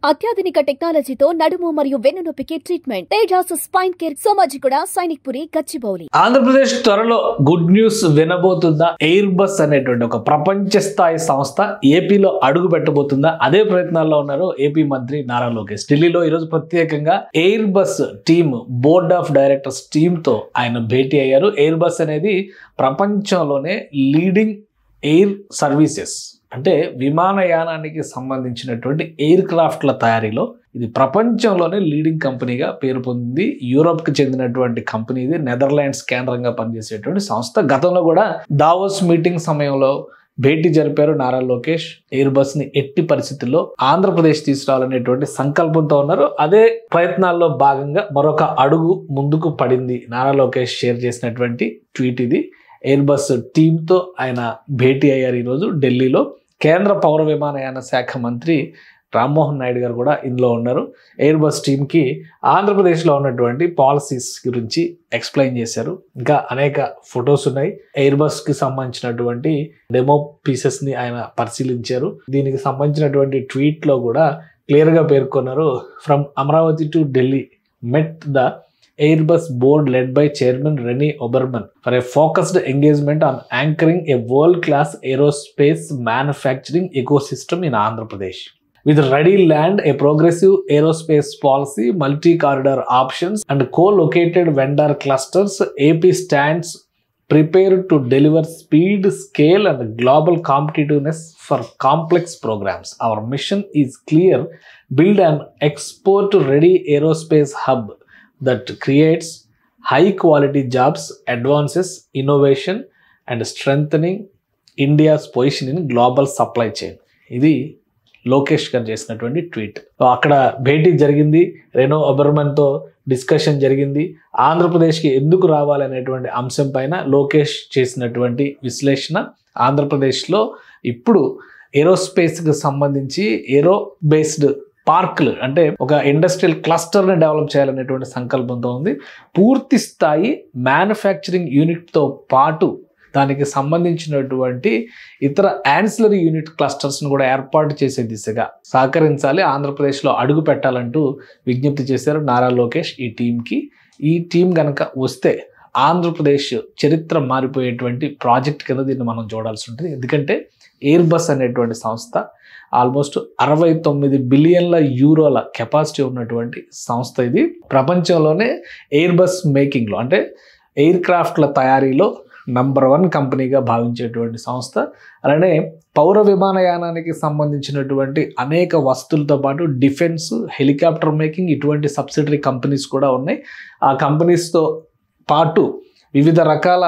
అత్యాధునిక టెక్నాలజీతో నడుము మరియు వెన్నునొప్పికి treatment. Tejas spine care, Somajiguda, Sainikpuri, Gachibowli. Andhra Pradesh త్వరలో గుడ్ న్యూస్ వినబోతుందా? ఎయిర్ బస్ అనేటువంటి ఒక ప్రపంచ స్థాయి సంస్థ ఏపీలో అడుగు పెట్టబోతుందా? అదే ప్రయత్నాల్లో ఉన్నారు ఏపీ మంత్రి నారా లోకేష్. ఢిల్లీలో ఈరోజు ప్రత్యేకంగా air bus team board of directors team తో ఆయన భేటీ అయ్యారు. ఎయిర్ బస్ అనేది ప్రపంచంలోనే లీడింగ్ ఎయిర్ సర్వీసెస్ అంటే విమానయానానికి సంబంధించినటువంటి ఎయిర్ క్రాఫ్ట్ల తయారీలో ఇది ప్రపంచంలోనే లీడింగ్ కంపెనీగా పేరు పొందింది. యూరోప్కి చెందినటువంటి కంపెనీ ఇది. నెదర్లాండ్స్ కేంద్రంగా పనిచేసేటువంటి సంస్థ. గతంలో కూడా దావోస్ మీటింగ్ సమయంలో భేటీ జరిపారు నారా లోకేష్. ఎయిర్ బస్ ని ఎట్టి పరిస్థితుల్లో ఆంధ్రప్రదేశ్ తీసుకురావాలనేటువంటి సంకల్పంతో ఉన్నారు. అదే ప్రయత్నాల్లో భాగంగా మరొక అడుగు ముందుకు పడింది. నారా లోకేష్ షేర్ చేసినటువంటి ట్వీట్ ఇది. ఎయిర్ బస్ టీంతో ఆయన భేటీ అయ్యారు ఈరోజు ఢిల్లీలో. కేంద్ర పౌర విమానయాన శాఖ మంత్రి రామ్మోహన్ నాయుడు గారు కూడా ఇందులో ఉన్నారు. ఎయిర్ బస్ టీంకి ఆంధ్రప్రదేశ్లో ఉన్నటువంటి పాలసీస్ గురించి ఎక్స్ప్లెయిన్ చేశారు. ఇంకా అనేక ఫొటోస్ ఉన్నాయి. ఎయిర్ బస్కి సంబంధించినటువంటి డెమో పీసెస్ని ఆయన పరిశీలించారు. దీనికి సంబంధించినటువంటి ట్వీట్లో కూడా క్లియర్గా పేర్కొన్నారు. From Amaravati to Delhi met the Airbus board led by Chairman Rene Oberman for a focused engagement on anchoring a world-class aerospace manufacturing ecosystem in Andhra Pradesh. With ready land, a progressive aerospace policy, multi-corridor options and co-located vendor clusters, AP stands prepared to deliver speed, scale and global competitiveness for complex programs. Our mission is clear: build an export-ready aerospace hub that creates high quality jobs, advances innovation and strengthening India's position in global supply chain. ఇది లోకేష్ గారు చేసినటువంటి tweet. అక్కడ భేటీ జరిగింది. Renault ఒబెర్మన్తో discussion జరిగింది. ఆంధ్రప్రదేశ్కి ఎందుకు రావాలనేటువంటి అంశం పైన లోకేష్ చేసినటువంటి విశ్లేషణ. ఆంధ్రప్రదేశ్లో ఇప్పుడు ఏరోస్పేస్కి సంబంధించి ఏరో బేస్డ్ పార్క్లు అంటే ఒక ఇండస్ట్రియల్ క్లస్టర్ని డెవలప్ చేయాలనేటువంటి సంకల్పంతో ఉంది. పూర్తి స్థాయి మ్యానుఫ్యాక్చరింగ్ యూనిట్తో పాటు దానికి సంబంధించినటువంటి ఇతర యాన్సిలరీ యూనిట్ క్లస్టర్స్ను కూడా ఏర్పాటు చేసే దిశగా సహకరించాలి, ఆంధ్రప్రదేశ్లో అడుగు పెట్టాలంటూ విజ్ఞప్తి చేశారు నారా లోకేష్ ఈ టీంకి. ఈ టీం కనుక వస్తే ఆంధ్రప్రదేశ్ చరిత్ర మారిపోయేటువంటి ప్రాజెక్ట్ కింద దీన్ని మనం చూడాల్సి ఉంటుంది. ఎందుకంటే ఎయిర్ బస్ అనేటువంటి సంస్థ ఆల్మోస్ట్ 69 బిలియన్ల యూరోల కెపాసిటీ ఉన్నటువంటి సంస్థ. ఇది ప్రపంచంలోనే ఎయిర్ బస్ మేకింగ్లో అంటే ఎయిర్ క్రాఫ్ట్ల తయారీలో నంబర్ 1 కంపెనీగా భావించేటువంటి సంస్థ. అలానే పౌర విమానయానానికి సంబంధించినటువంటి అనేక వస్తువులతో పాటు డిఫెన్స్, హెలికాప్టర్ మేకింగ్ ఇటువంటి సబ్సిడరీ కంపెనీస్ కూడా ఉన్నాయి. ఆ కంపెనీస్తో పాటు వివిధ రకాల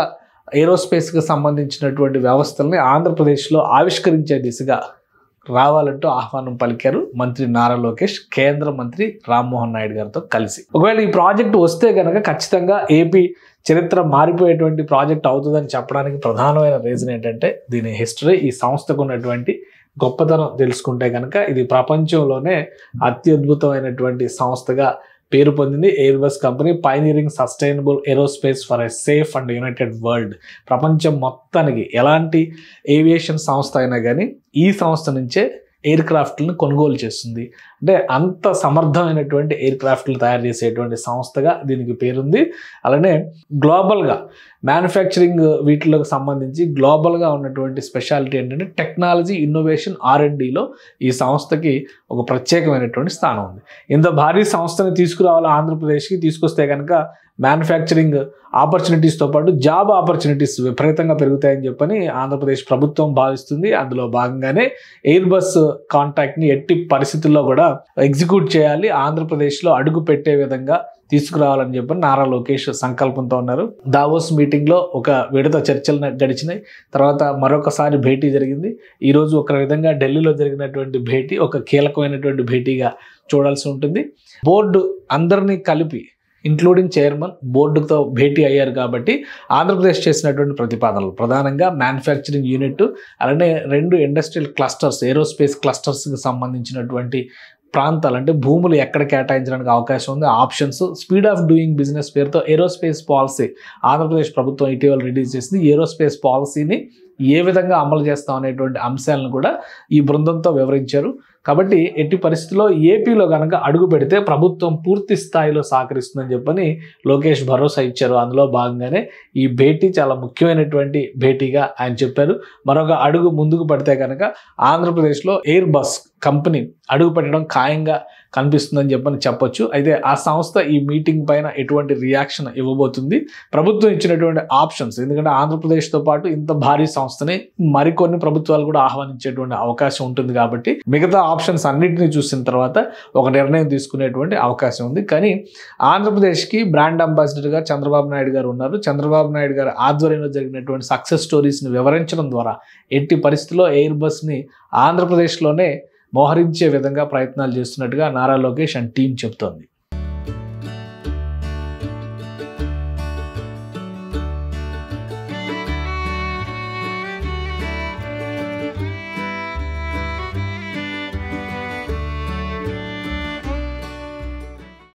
ఏరోస్పేస్కి సంబంధించినటువంటి వ్యవస్థల్ని ఆంధ్రప్రదేశ్లో ఆవిష్కరించే దిశగా రావాలంటూ ఆహ్వానం పలికారు మంత్రి నారా లోకేష్ కేంద్ర మంత్రి రామ్మోహన్ నాయుడు గారితో కలిసి. ఒకవేళ ఈ ప్రాజెక్టు వస్తే కనుక ఖచ్చితంగా ఏపీ చరిత్ర మారిపోయేటువంటి ప్రాజెక్ట్ అవుతుందని చెప్పడానికి ప్రధానమైన రీజన్ ఏంటంటే దీని హిస్టరీ, ఈ సంస్థకు ఉన్నటువంటి గొప్పతనం తెలుసుకుంటే కనుక ఇది ప్రపంచంలోనే అత్యద్భుతమైనటువంటి సంస్థగా పేరు పొందింది. Air bus company pioneering sustainable aerospace for a safe and United world. ప్రపంచం మొత్తానికి ఎలాంటి ఏవియేషన్ సంస్థ అయినా కానీ ఈ సంస్థ నుంచే ఎయిర్ క్రాఫ్ట్లను కొనుగోలు చేస్తుంది. అంటే అంత సమర్థమైనటువంటి ఎయిర్ క్రాఫ్ట్లు తయారు చేసేటువంటి సంస్థగా దీనికి పేరుంది. అలానే గ్లోబల్గా మ్యానుఫ్యాక్చరింగ్ వీటికి సంబంధించి గ్లోబల్గా ఉన్నటువంటి స్పెషాలిటీ ఏంటంటే టెక్నాలజీ, ఇన్నోవేషన్, R&Dలో ఈ సంస్థకి ఒక ప్రత్యేకమైనటువంటి స్థానం ఉంది. ఇంత భారీ సంస్థని తీసుకురావాలి ఆంధ్రప్రదేశ్కి, తీసుకొస్తే కనుక మ్యానుఫ్యాక్చరింగ్ ఆపర్చునిటీస్తో పాటు జాబ్ ఆపర్చునిటీస్ విపరీతంగా పెరుగుతాయని చెప్పని ఆంధ్రప్రదేశ్ ప్రభుత్వం భావిస్తుంది. అందులో భాగంగానే ఎయిర్ బస్ కాంట్రాక్ట్ని ఎట్టి పరిస్థితుల్లో కూడా ఎగ్జిక్యూట్ చేయాలి, ఆంధ్రప్రదేశ్లో అడుగు పెట్టే విధంగా తీసుకురావాలని చెప్పని నారా లోకేష్ సంకల్పంతో ఉన్నారు. దావోస్ మీటింగ్లో ఒక విడత చర్చలు గడిచినాయి. తర్వాత మరొకసారి భేటీ జరిగింది. ఈరోజు ఒక విధంగా ఢిల్లీలో జరిగినటువంటి భేటీ ఒక కీలకమైనటువంటి భేటీగా చూడాల్సి ఉంటుంది. బోర్డు అందరినీ కలిపి ఇంక్లూడింగ్ చైర్మన్ బోర్డుతో భేటీ అయ్యారు కాబట్టి ఆంధ్రప్రదేశ్ చేసినటువంటి ప్రతిపాదనలు ప్రధానంగా మ్యానుఫ్యాక్చరింగ్ యూనిట్, అలానే 2 ఇండస్ట్రియల్ క్లస్టర్స్, ఏరోస్పేస్ క్లస్టర్స్కి సంబంధించినటువంటి ప్రాంతాలు అంటే భూములు ఎక్కడ కేటాయించడానికి అవకాశం ఉంది, options, speed of doing business పేరుతో ఏరోస్పేస్ పాలసీ ఆంధ్రప్రదేశ్ ప్రభుత్వం ఇటీవల రిలీజ్ చేసింది. ఏరోస్పేస్ పాలసీని ఏ విధంగా అమలు చేస్తాం అనేటువంటి అంశాలను కూడా ఈ బృందంతో వివరించారు. కాబట్టి ఎట్టి పరిస్థితుల్లో ఏపీలో కనుక అడుగు పెడితే ప్రభుత్వం పూర్తి స్థాయిలో సహకరిస్తుందని చెప్పని లోకేష్ భరోసా ఇచ్చారు. అందులో భాగంగానే ఈ భేటీ చాలా ముఖ్యమైనటువంటి భేటీగా ఆయన చెప్పారు. మరొక అడుగు ముందుకు పడితే కనుక ఆంధ్రప్రదేశ్లో ఎయిర్ బస్ కంపెనీ అడుగు పెట్టడం ఖాయంగా కనిపిస్తుందని చెప్పొచ్చు. అయితే ఆ సంస్థ ఈ మీటింగ్ పైన ఎటువంటి రియాక్షన్ ఇవ్వబోతుంది, ప్రభుత్వం ఇచ్చినటువంటి ఆప్షన్స్, ఎందుకంటే ఆంధ్రప్రదేశ్తో పాటు ఇంత భారీ సంస్థని మరికొన్ని ప్రభుత్వాలు కూడా ఆహ్వానించేటువంటి అవకాశం ఉంటుంది కాబట్టి మిగతా ఆప్షన్స్ అన్నింటినీ చూసిన తర్వాత ఒక నిర్ణయం తీసుకునేటువంటి అవకాశం ఉంది. కానీ ఆంధ్రప్రదేశ్కి బ్రాండ్ అంబాసిడర్గా చంద్రబాబు నాయుడు గారు ఉన్నారు. చంద్రబాబు నాయుడు గారు ఆధ్వర్యంలో జరిగినటువంటి సక్సెస్ స్టోరీస్ని వివరించడం ద్వారా ఎట్టి పరిస్థితుల్లో ఎయిర్ బస్ని ఆంధ్రప్రదేశ్లోనే మోహరించే విధంగా ప్రయత్నాలు చేస్తున్నట్టుగా నారా లోకేష్ అండ్ టీం చెబుతోంది.